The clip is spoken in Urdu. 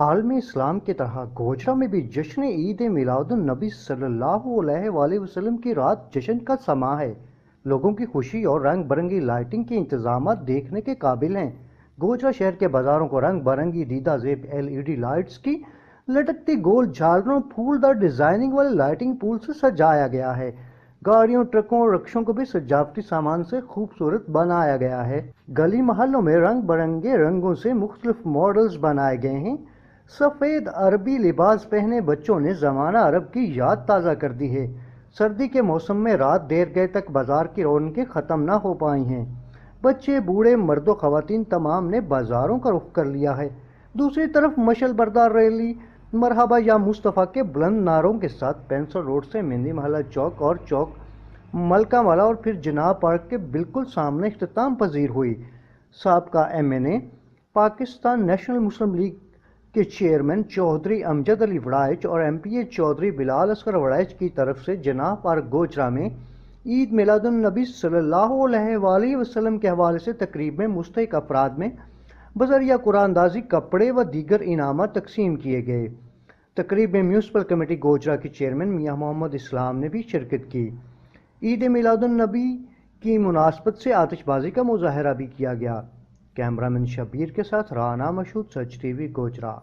عالم اسلام کی طرح گوجرا میں بھی جشن عید میلاد النبی صلی اللہ علیہ وآلہ وسلم کی رات جشن کا سماں ہے۔ لوگوں کی خوشی اور رنگ برنگی لائٹنگ کے انتظامات دیکھنے کے قابل ہیں۔ گوجرا شہر کے بازاروں کو رنگ برنگی دیدہ زیب LED لائٹس کی لٹکتی گول جھالروں پھولدار ڈیزائننگ والے لائٹنگ پول سے سجایا گیا ہے۔ گاڑیوں، ٹرکوں اور رکشوں کو بھی سجاوٹی سامان سے خوبصورت بنایا گیا ہے۔ گلی محلوں میں رنگ برنگے رنگوں سے مختلف ماڈلز بنائے گئے ہیں۔ سفید عربی لباس پہنے بچوں نے زمانہ عرب کی یاد تازہ کر دی ہے۔ سردی کے موسم میں رات دیر گئے تک بازار کی رونقیں ختم نہ ہو پائی ہیں۔ بچے، بوڑھے، مرد و خواتین تمام نے بازاروں کا رخ کر لیا ہے۔ دوسری طرف مشل بردار ریلی مرحبا یا مصطفیٰ کے بلند نعروں کے ساتھ پینسل روڈ سے مہندی محلہ چوک اور چوک ملکہ والا اور پھر جناب پارک کے بالکل سامنے اختتام پذیر ہوئی۔ سابقہ MNA، پاکستان نیشنل مسلم لیگ کے چیئرمین چودھری امجد علی وڑائچ اور MPA چودھری بلال اصغر وڑائچ کی طرف سے جناح پارک گوجرا میں عید میلاد النبی صلی اللہ علیہ وآلہ وسلم کے حوالے سے تقریب میں مستحق افراد میں بذریعہ قرآن اندازی کپڑے و دیگر انعامات تقسیم کیے گئے۔ تقریب میں میونسپل کمیٹی گوجرا کے چیئرمین میاں محمد اسلام نے بھی شرکت کی۔ عید میلاد النبی کی مناسبت سے آتش بازی کا مظاہرہ بھی کیا گیا۔ کیمرہ مین شبیر کے ساتھ رانا مشہود، سچ TV گوجرا۔